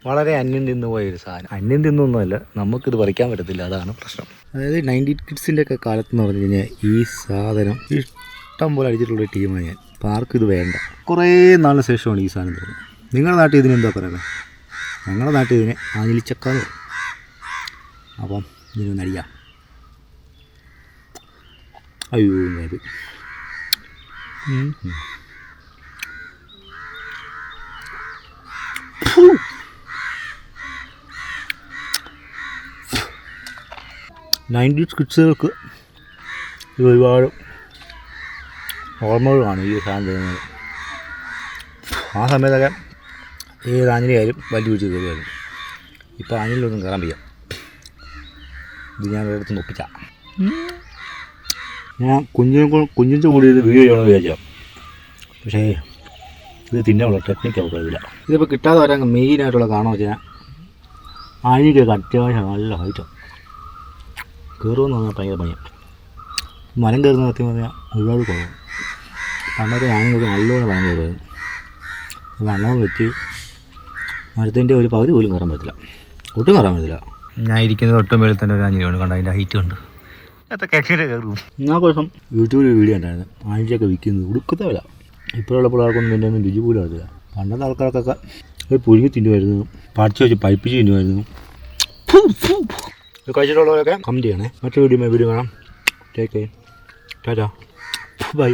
വളരെ അന്യം തിന്നു പോയൊരു സാധനം. അന്യം തിന്നൊന്നുമല്ല, നമുക്കിത് പറിക്കാൻ പറ്റത്തില്ല, അതാണ് പ്രശ്നം. അതായത് 90 കിഡ്സിൻ്റെ ഒക്കെ കാലത്തെന്ന് പറഞ്ഞു കഴിഞ്ഞാൽ ഈ സാധനം ഇഷ്ടം പോലെ അടിച്ചിട്ടുള്ള ടീമാണ് ഞാൻ. അപ്പോൾ ആർക്കും ഇത് വേണ്ട. കുറേ നാളിന് ശേഷമാണ് ഈ സാധനം തരുന്നത്. നിങ്ങളുടെ നാട്ടിൽ ഇതിനെന്താ പറയുന്നത്? ഞങ്ങളുടെ നാട്ടിൽ ഇതിനെ ആഞ്ഞിലിച്ചക്കാന്ന് പറയും. അപ്പം ഇതിനൊന്ന് അടിക്കാം. അയ്യോ അത് നയൻറ്റീസ് കിഡ്സുകൾക്ക് ഇത് ഒരുപാട് ഓർമ്മകളാണ് ഈ സാധനം തരുന്നത്. ആ സമയത്തൊക്കെ ഏത് ആഞ്ഞിലിയായാലും വലിയ പിടിച്ച് കയറിയായിരുന്നു. ഇപ്പോൾ ആഞ്ഞിലൊന്നും കയറാൻ വയ്യ. ഇത് ഞാൻ ഒരിടത്ത് ഒപ്പിച്ച ഞാൻ കുഞ്ഞിൻ്റെ കൂടി ഇത് വീഡിയോ ചെയ്യണമെന്ന് വിചാരിച്ചാൽ, പക്ഷേ ഇത് തിന്നാനുള്ള ടെക്നിക്ക് ആവുന്നില്ല. ഇതിപ്പോൾ കിട്ടാതെ വരാൻ മെയിനായിട്ടുള്ള കാരണം വെച്ചാൽ ആഞ്ഞിക്കൊക്കെ അത്യാവശ്യം നല്ല ഹൈറ്റാണ്. കയറുമെന്ന് പറഞ്ഞാൽ ഭയങ്കര പണിയാണ്. മരം കയറുന്ന സത്യം പറഞ്ഞാൽ ഒരുപാട് കുറവാണ്. പണ്ടൊക്കെ ആഞ്ഞിക്കൊക്കെ നല്ലപോലെ മരം കയറുമായിരുന്നു. വണ്ണം വെച്ച് മരത്തിൻ്റെ ഒരു പകുതി പോലും കയറാൻ പറ്റില്ല, ഒട്ടും കയറാൻ പറ്റില്ല. ഞാൻ ഇരിക്കുന്നത് ഒട്ടും മേളിൽ തന്നെ ഒരു ആഞ്ഞിലിയുണ്ട്, കണ്ട അതിൻ്റെ ഹൈറ്റ് ഉണ്ട്. അതൊക്കെ എങ്ങനെ കയറും? ഞാൻ ദിവസം യൂട്യൂബിൽ വീഡിയോ ഉണ്ടായിരുന്നു ആഞ്ഞിലിയൊക്കെ വിൽക്കുന്നത് ഉടുക്കത്തെ വില. ഇപ്പോഴുള്ള പിള്ളേർക്കൊന്നും ഇതിൻ്റെ ഒന്നും രുചി പോലും അറിയില്ല. പണ്ടത്തെ ആൾക്കാർക്കൊക്കെ ഒരു പുഴുങ്ങി തിന്നുമായിരുന്നു, പറിച്ച് വെച്ച് പൈപ്പിച്ച് തിന്നുമായിരുന്നു. കഴിച്ചിട്ടുള്ളവരൊക്കെ കമൻറ്റ് ചെയ്യണേ. മറ്റൊരു വീഡിയോ കാണാം. Take care. ടാറ്റാ. ബൈ.